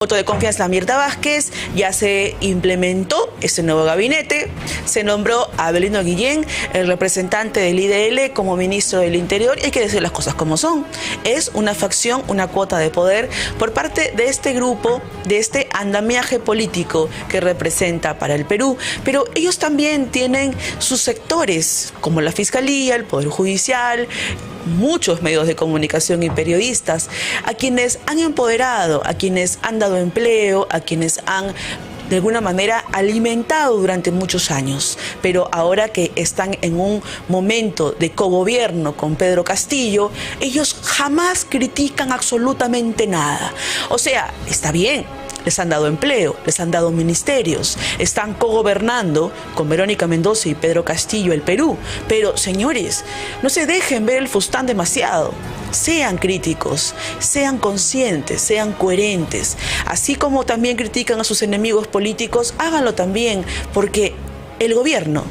Voto de confianza a Mirta Vázquez, ya se implementó este nuevo gabinete, se nombró a Abelino Guillén, el representante del IDL, como ministro del Interior, y hay que decir las cosas como son. Es una facción, una cuota de poder por parte de este grupo, de este andamiaje político que representa para el Perú, pero ellos también tienen sus sectores, como la Fiscalía, el Poder Judicial, muchos medios de comunicación y periodistas, a quienes han empoderado, a quienes han dado empleo, a quienes han de alguna manera alimentado durante muchos años, pero ahora que están en un momento de cogobierno con Pedro Castillo, ellos jamás critican absolutamente nada. O sea, está bien, les han dado empleo, les han dado ministerios, están cogobernando con Verónica Mendoza y Pedro Castillo el Perú, pero señores, no se dejen ver el fustán demasiado. Sean críticos, sean conscientes, sean coherentes. Así como también critican a sus enemigos políticos, háganlo también, porque el gobierno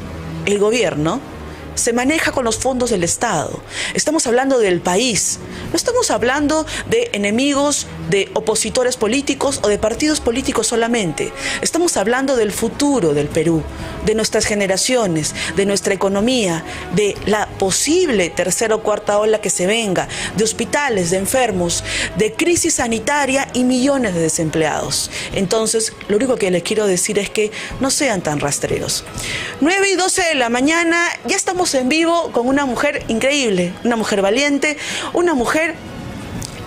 se maneja con los fondos del Estado. Estamos hablando del país. No estamos hablando de enemigos, de opositores políticos o de partidos políticos solamente. Estamos hablando del futuro del Perú, de nuestras generaciones, de nuestra economía, de la posible tercera o cuarta ola que se venga, de hospitales, de enfermos, de crisis sanitaria y millones de desempleados. Entonces, lo único que les quiero decir es que no sean tan rastreros. 9:12 de la mañana, ya estamos en vivo con una mujer increíble, una mujer valiente, una mujer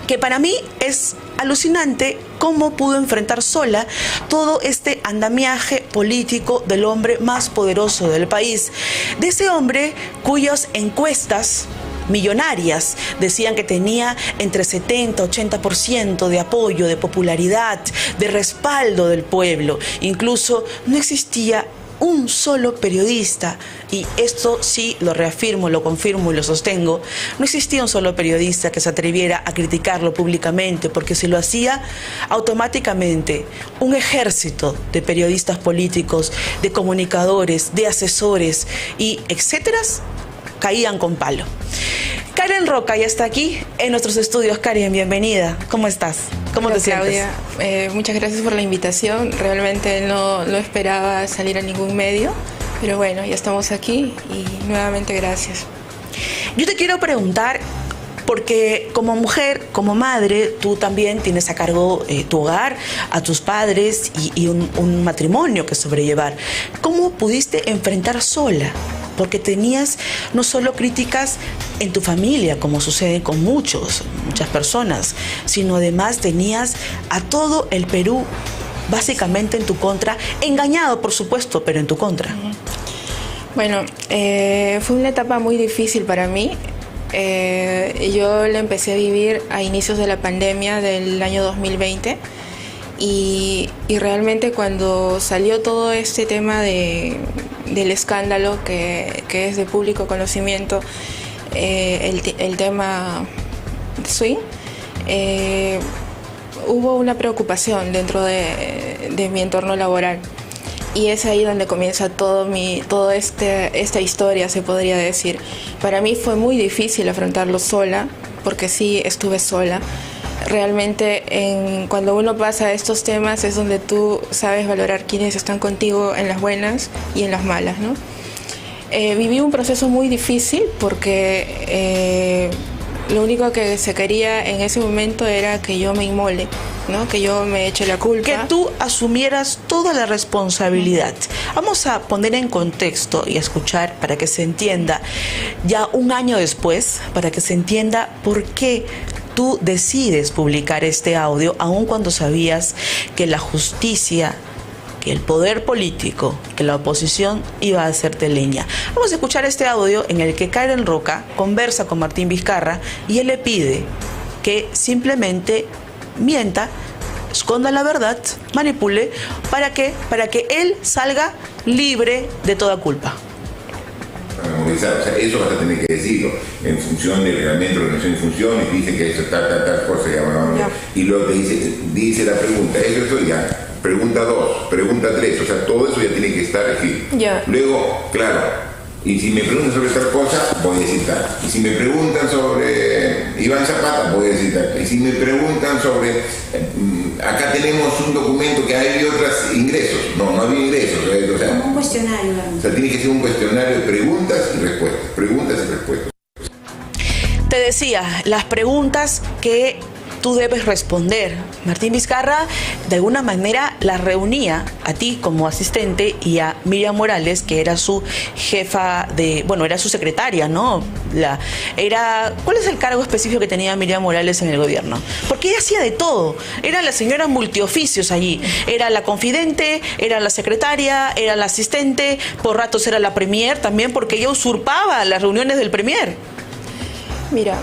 que para mí es alucinante cómo pudo enfrentar sola todo este andamiaje político del hombre más poderoso del país, de ese hombre cuyas encuestas millonarias decían que tenía entre 70-80% de apoyo, de popularidad, de respaldo del pueblo. Incluso no existía un solo periodista, y esto sí lo reafirmo, lo confirmo y lo sostengo, no existía un solo periodista que se atreviera a criticarlo públicamente, porque si lo hacía, automáticamente un ejército de periodistas políticos, de comunicadores, de asesores y etcétera, caían con palo. Karen Roca ya está aquí en nuestros estudios. Karen, bienvenida. ¿Cómo estás? ¿Cómo te sientes? Claudia, muchas gracias por la invitación. Realmente no esperaba salir a ningún medio, pero bueno, ya estamos aquí y nuevamente gracias. Yo te quiero preguntar, porque como mujer, como madre, tú también tienes a cargo tu hogar, a tus padres y un matrimonio que sobrellevar. ¿Cómo pudiste enfrentar sola? Porque tenías no solo críticas en tu familia, como sucede con muchas personas, sino además tenías a todo el Perú básicamente en tu contra, engañado por supuesto, pero en tu contra. Bueno, fue una etapa muy difícil para mí. Yo la empecé a vivir a inicios de la pandemia del año 2020 y realmente cuando salió todo este tema del escándalo que es de público conocimiento, el tema swing, hubo una preocupación dentro de mi entorno laboral. Y es ahí donde comienza toda esta historia, se podría decir. Para mí fue muy difícil afrontarlo sola, porque sí estuve sola. Realmente cuando uno pasa estos temas es donde tú sabes valorar quiénes están contigo en las buenas y en las malas, ¿no? Viví un proceso muy difícil porque lo único que se quería en ese momento era que yo me inmole, ¿no? Que yo me eche la culpa. Que tú asumieras toda la responsabilidad. Vamos a poner en contexto y a escuchar para que se entienda, ya un año después, para que se entienda por qué tú decides publicar este audio, aun cuando sabías que la justicia, que el poder político, que la oposición iba a hacerte leña. Vamos a escuchar este audio en el que Karen Roca conversa con Martín Vizcarra y él le pide que simplemente mienta, esconda la verdad, manipule, ¿para qué? Para que él salga libre de toda culpa. O sea, eso vas a tener que decirlo en función del reglamento de organización y funciones, dice que eso tal cosa, y luego te dice la pregunta, eso ya, pregunta 2, pregunta 3, o sea, todo eso ya tiene que estar aquí. Luego, claro, y si me preguntan sobre tal cosa, voy a decir tal. Y si me preguntan sobre Iván Zapata, voy a decir tal. Y si me preguntan sobre acá tenemos un documento que hay otros ingresos. No había ingresos. O sea, como un cuestionario. O sea, tiene que ser un cuestionario de preguntas y respuestas. Preguntas y respuestas. Te decía, las preguntas que tú debes responder. Martín Vizcarra de alguna manera la reunía a ti como asistente y a Miriam Morales, que era su jefa de, bueno, era su secretaria, ¿no? ¿Cuál es el cargo específico que tenía Miriam Morales en el gobierno? Porque ella hacía de todo. Era la señora multioficios allí. Era la confidente, era la secretaria, era la asistente, por ratos era la premier también, porque ella usurpaba las reuniones del premier. Mira,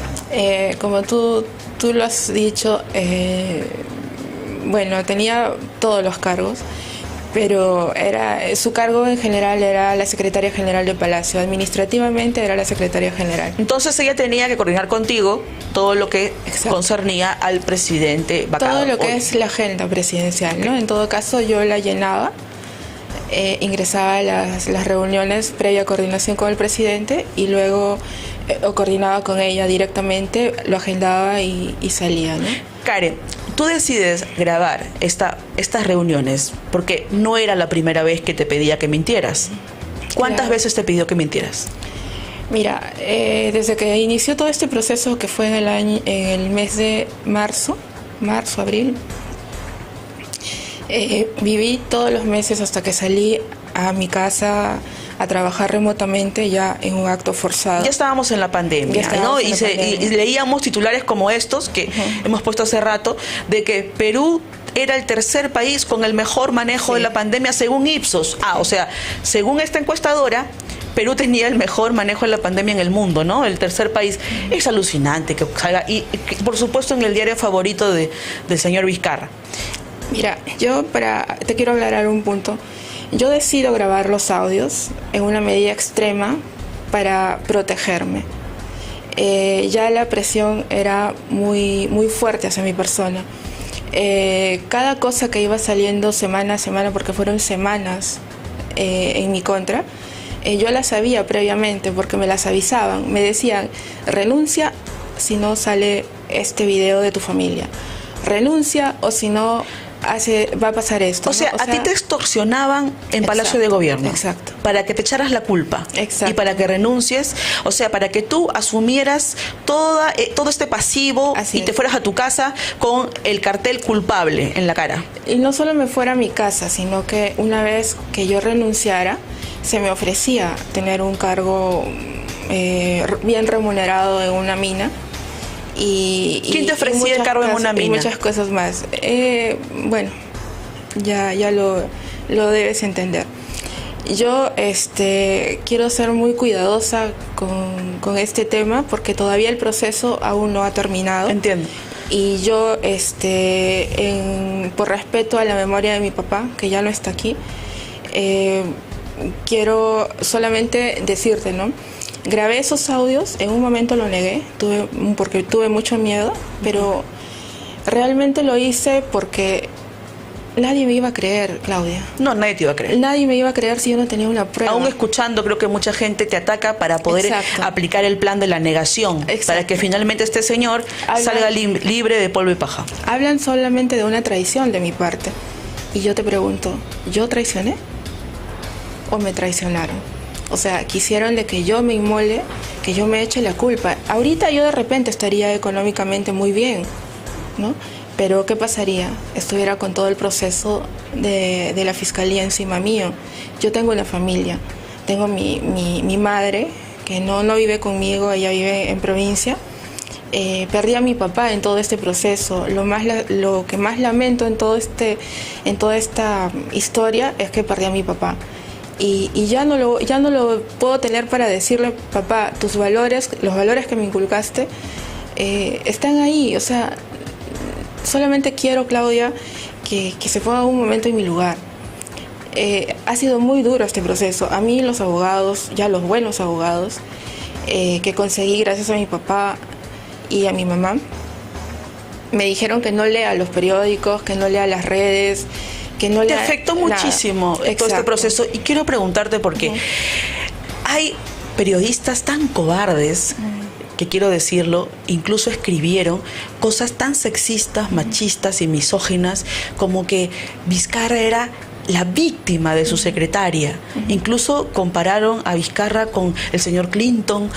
como tú lo has dicho, bueno, tenía todos los cargos, pero su cargo en general era la secretaria general de Palacio. Administrativamente era la secretaria general. Entonces ella tenía que coordinar contigo todo lo que concernía al presidente vacado. Todo lo que es la agenda presidencial, ¿no? En todo caso, yo la llenaba. Ingresaba a las reuniones previa coordinación con el presidente y luego coordinaba con ella directamente, lo agendaba y salía, ¿no? Karen, tú decides grabar estas reuniones porque no era la primera vez que te pedía que mintieras. ¿Cuántas veces te pidió que mintieras? Mira, desde que inició todo este proceso, que fue en el mes de marzo, abril, viví todos los meses hasta que salí a mi casa a trabajar remotamente, ya en un acto forzado. Ya estábamos en la pandemia, ¿no? Y leíamos titulares como estos que hemos puesto hace rato, de que Perú era el tercer país con el mejor manejo de la pandemia según Ipsos. O sea, según esta encuestadora, Perú tenía el mejor manejo de la pandemia en el mundo, ¿no? El tercer país. Es alucinante que salga, y por supuesto en el diario favorito del señor Vizcarra. Mira, te quiero aclarar un punto. Yo decido grabar los audios en una medida extrema para protegerme. Ya la presión era muy, muy fuerte hacia mi persona. Cada cosa que iba saliendo semana a semana, porque fueron semanas en mi contra, yo las sabía previamente porque me las avisaban. Me decían, renuncia si no sale este video de tu familia. Renuncia o si no va a pasar esto. O sea, a ti te extorsionaban en Palacio de Gobierno. Exacto. Para que te echaras la culpa. Exacto. Y para que renuncies. O sea, para que tú asumieras todo este pasivo y te fueras a tu casa con el cartel culpable en la cara. Y no solo me fuera a mi casa, sino que una vez que yo renunciara, se me ofrecía tener un cargo bien remunerado en una mina. ¿Quién te ofrecía el cargo en una mina? Y muchas cosas más. Bueno, ya lo debes entender. Yo quiero ser muy cuidadosa con este tema porque todavía el proceso aún no ha terminado. Entiendo. Y yo, por respeto a la memoria de mi papá, que ya no está aquí, quiero solamente decirte, ¿no? Grabé esos audios, en un momento lo negué, porque tuve mucho miedo, pero realmente lo hice porque nadie me iba a creer, Claudia. No, nadie te iba a creer. Nadie me iba a creer si yo no tenía una prueba. Aún escuchando, creo que mucha gente te ataca para poder aplicar el plan de la negación, para que finalmente este señor salga libre de polvo y paja. Hablan solamente de una traición de mi parte. Y yo te pregunto, ¿yo traicioné o me traicionaron? O sea, quisieron de que yo me inmole, que yo me eche la culpa. Ahorita yo de repente estaría económicamente muy bien, ¿no? Pero ¿qué pasaría? Estuviera con todo el proceso de la fiscalía encima mío. Yo tengo una familia. Tengo mi madre, que no vive conmigo, ella vive en provincia. Perdí a mi papá en todo este proceso. Lo que más lamento en toda esta historia es que perdí a mi papá. Y ya no lo puedo tener para decirle, papá, tus valores, los valores que me inculcaste, están ahí. O sea, solamente quiero, Claudia, que se ponga un momento en mi lugar. Ha sido muy duro este proceso. A mí los abogados, ya los buenos abogados, que conseguí gracias a mi papá y a mi mamá, me dijeron que no lea los periódicos, que no lea las redes, que no te afectó muchísimo todo este proceso. Y quiero preguntarte por qué. Hay periodistas tan cobardes que quiero decirlo, incluso escribieron cosas tan sexistas, machistas y misóginas como que Vizcarra era la víctima de su secretaria. Incluso compararon a Vizcarra con el señor Clinton.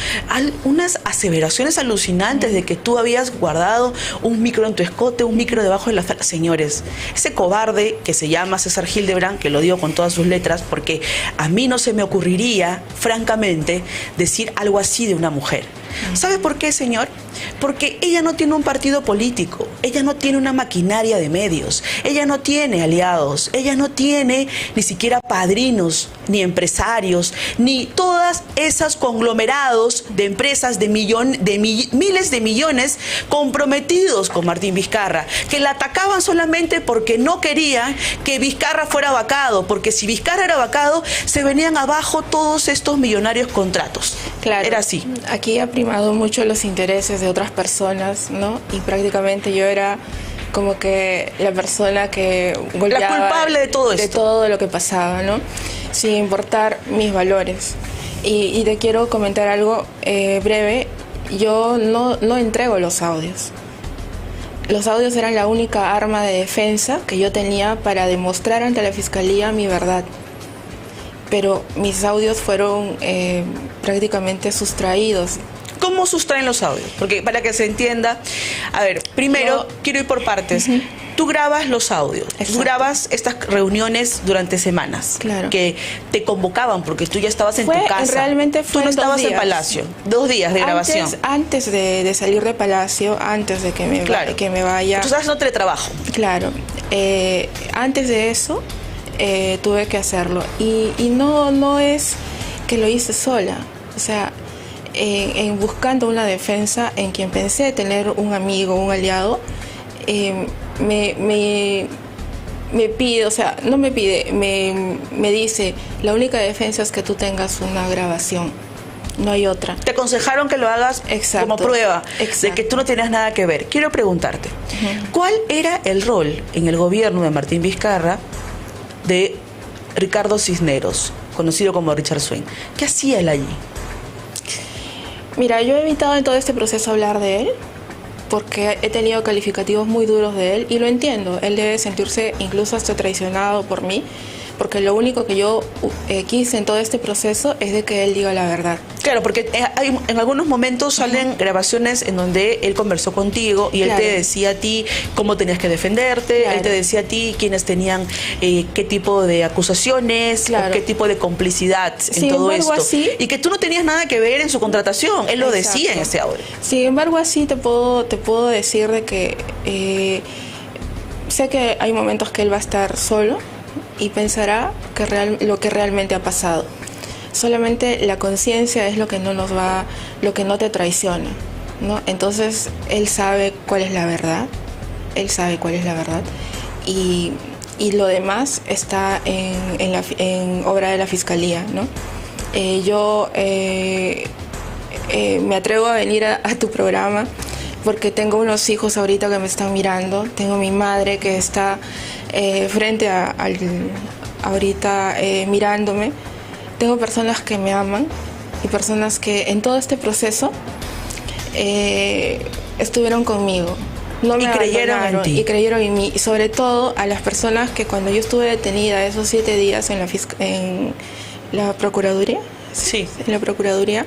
Unas aseveraciones alucinantes de que tú habías guardado un micro en tu escote, un micro debajo de la falda. Señores, ese cobarde que se llama César Hildebrand, que lo digo con todas sus letras, porque a mí no se me ocurriría, francamente, decir algo así de una mujer. ¿Sabe por qué, señor? Porque ella no tiene un partido político, ella no tiene una maquinaria de medios, ella no tiene aliados, ella no tiene ni siquiera padrinos, ni empresarios, ni todas esas conglomerados de empresas de miles de millones comprometidos con Martín Vizcarra, que la atacaban solamente porque no querían que Vizcarra fuera vacado, porque si Vizcarra era vacado, se venían abajo todos estos millonarios contratos. Claro, era así. Aquí ha primado mucho los intereses de otras personas, ¿no? Y prácticamente yo era como que la persona que golpeaba, la culpable de todo esto, de todo lo que pasaba, ¿no? Sin importar mis valores. Y te quiero comentar algo breve. Yo no entrego los audios. Los audios eran la única arma de defensa que yo tenía para demostrar ante la fiscalía mi verdad. Pero mis audios fueron prácticamente sustraídos. ¿Cómo sustraen los audios? Porque para que se entienda, a ver, primero quiero ir por partes. Tú grabas los audios, tú grabas estas reuniones durante semanas, claro, que te convocaban porque tú ya estabas en tu casa. Realmente tú no estabas en Palacio. 2 días de grabación. Antes de salir de Palacio, antes de que me vaya. Tú estabas en teletrabajo. Claro. Antes de eso tuve que hacerlo y no es que lo hice sola. O sea, en buscando una defensa en quien pensé tener un amigo, un aliado, me pide, o sea, no me pide, me dice, la única defensa es que tú tengas una grabación, no hay otra. Te aconsejaron que lo hagas como prueba de que tú no tenías nada que ver. Quiero preguntarte, ¿cuál era el rol en el gobierno de Martín Vizcarra de Ricardo Cisneros, conocido como Richard Swing? ¿Qué hacía él allí? Mira, yo he evitado en todo este proceso hablar de él porque he tenido calificativos muy duros de él y lo entiendo. Él debe sentirse incluso hasta traicionado por mí, porque lo único que yo quise en todo este proceso es de que él diga la verdad. Claro, porque en algunos momentos salen grabaciones en donde él conversó contigo y él te decía a ti cómo tenías que defenderte, él te decía a ti quiénes tenían qué tipo de acusaciones, o qué tipo de complicidad en todo esto. Así, y que tú no tenías nada que ver en su contratación, él lo decía en ese audio. Sin embargo, así te puedo decir de que sé que hay momentos que él va a estar solo y pensará lo que realmente ha pasado. Solamente la conciencia es lo que lo que no te traiciona, ¿no? Entonces él sabe cuál es la verdad, y lo demás está en obra de la fiscalía, ¿no? Yo me atrevo a venir a tu programa porque tengo unos hijos ahorita que me están mirando, tengo mi madre que está frente ahorita mirándome, tengo personas que me aman y personas que en todo este proceso estuvieron conmigo, no me creyeron en ti. Y creyeron en mí, y sobre todo a las personas que cuando yo estuve detenida esos 7 días en la Procuraduría, sí, en la Procuraduría,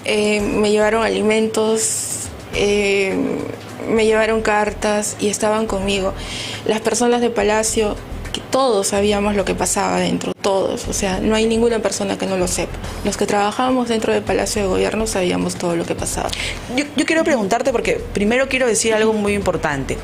me llevaron alimentos, me llevaron cartas y estaban conmigo. Las personas de Palacio, que todos sabíamos lo que pasaba dentro, todos, o sea, no hay ninguna persona que no lo sepa. Los que trabajábamos dentro del Palacio de Gobierno sabíamos todo lo que pasaba. Yo quiero preguntarte, porque primero quiero decir algo muy importante.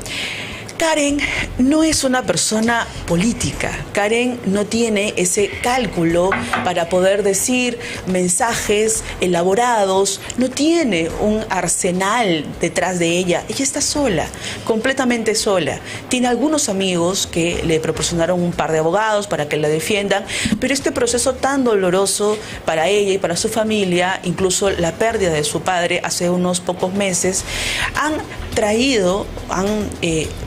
Karen no es una persona política. Karen no tiene ese cálculo para poder decir mensajes elaborados. No tiene un arsenal detrás de ella. Ella está sola, completamente sola. Tiene algunos amigos que le proporcionaron un par de abogados para que la defiendan, pero este proceso tan doloroso para ella y para su familia, incluso la pérdida de su padre hace unos pocos meses, han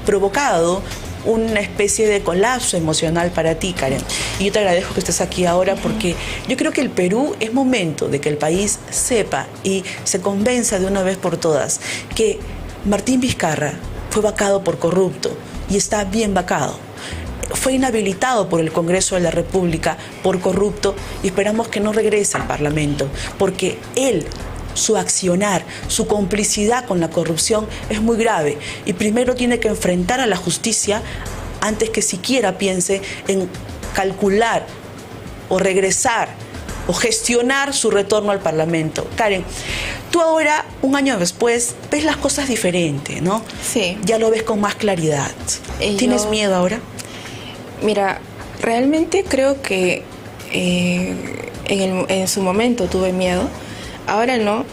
provocado una especie de colapso emocional para ti, Karen. Y yo te agradezco que estés aquí ahora porque yo creo que el Perú es momento de que el país sepa y se convenza de una vez por todas que Martín Vizcarra fue vacado por corrupto y está bien vacado. Fue inhabilitado por el Congreso de la República por corrupto y esperamos que no regrese al Parlamento, porque él, su accionar, su complicidad con la corrupción es muy grave y primero tiene que enfrentar a la justicia antes que siquiera piense en calcular o regresar o gestionar su retorno al Parlamento. Karen, tú ahora, un año después, ves las cosas diferente, ¿no? Sí. Ya lo ves con más claridad. ¿Tienes miedo ahora? Mira, realmente creo que en su momento tuve miedo. Ahora no.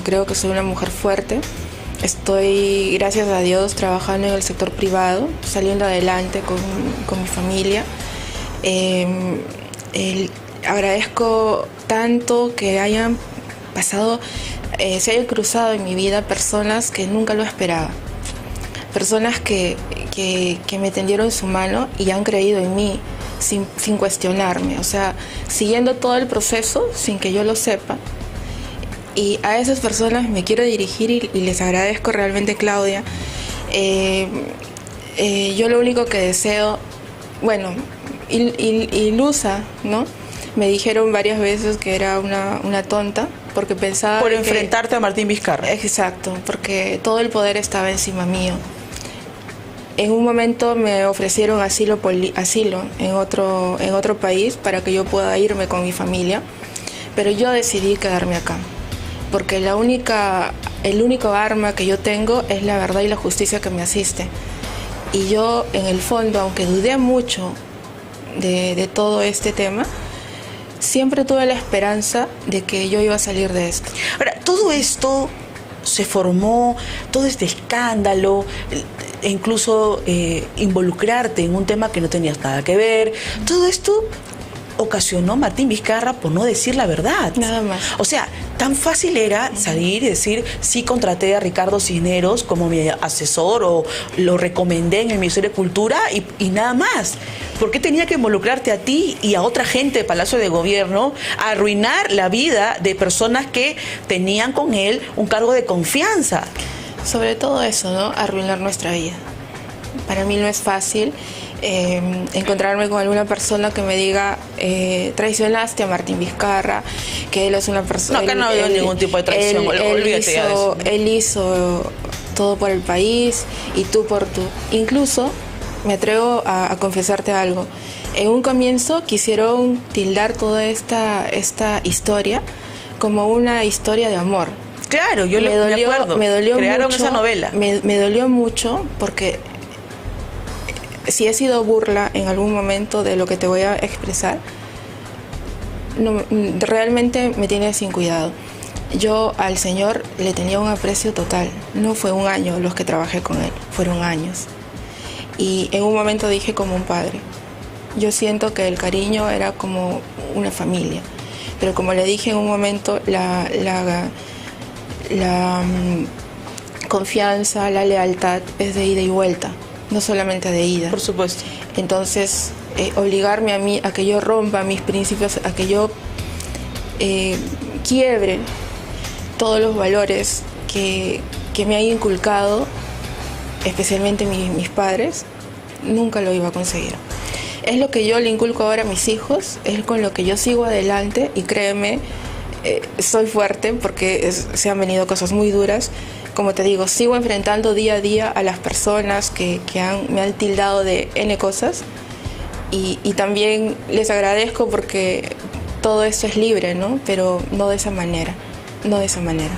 Creo que soy una mujer fuerte. Estoy, gracias a Dios, trabajando en el sector privado, saliendo adelante con mi familia. Agradezco tanto que hayan pasado, se hayan cruzado en mi vida personas que nunca lo esperaba. Personas que me tendieron su mano y han creído en mí sin cuestionarme, o sea, siguiendo todo el proceso sin que yo lo sepa. Y a esas personas me quiero dirigir y les agradezco realmente, Claudia. Yo lo único que deseo, bueno, ilusa, ¿no? Me dijeron varias veces que era una tonta porque pensaba... Por enfrentarte a Martín Vizcarra. Exacto, porque todo el poder estaba encima mío. En un momento me ofrecieron asilo en otro país para que yo pueda irme con mi familia, pero yo decidí quedarme acá, porque el único arma que yo tengo es la verdad y la justicia que me asiste. Y yo, en el fondo, aunque dudé mucho de todo este tema, siempre tuve la esperanza de que yo iba a salir de esto. Ahora, todo esto se formó, todo este escándalo, e incluso involucrarte en un tema que no tenías nada que ver, todo esto ocasionó Martín Vizcarra por no decir la verdad. Nada más. O sea, tan fácil era salir y decir, sí contraté a Ricardo Cisneros como mi asesor o lo recomendé en el Ministerio de Cultura y nada más. ¿Por qué tenía que involucrarte a ti y a otra gente de Palacio de Gobierno a arruinar la vida de personas que tenían con él un cargo de confianza? Sobre todo eso, ¿no? Arruinar nuestra vida. Para mí no es fácil encontrarme con alguna persona que me diga traicionaste a Martín Vizcarra, que él es una persona... No, acá no ha habido ningún tipo de traición, olvídate ya de eso. Él hizo todo por el país y tú por tú. Incluso me atrevo a confesarte algo. En un comienzo quisieron tildar toda esta historia como una historia de amor. Claro, yo me acuerdo. Me dolió Crearon mucho, esa novela. Me dolió mucho porque si he sido burla en algún momento de lo que te voy a expresar, no, realmente me tiene sin cuidado. Yo al Señor le tenía un aprecio total. No fue un año los que trabajé con Él, fueron años. Y en un momento dije como un padre. Yo siento que el cariño era como una familia. Pero como le dije en un momento, la confianza, la lealtad es de ida y vuelta, no solamente de ida. Por supuesto. Entonces, obligarme a mí a que yo rompa mis principios, a que yo quiebre todos los valores que me han inculcado, especialmente mis padres, nunca lo iba a conseguir. Es lo que yo le inculco ahora a mis hijos, es con lo que yo sigo adelante y créeme, soy fuerte porque se han venido cosas muy duras. Como te digo, sigo enfrentando día a día a las personas que me han tildado de N cosas y también les agradezco porque todo esto es libre, ¿no? Pero no de esa manera, no de esa manera.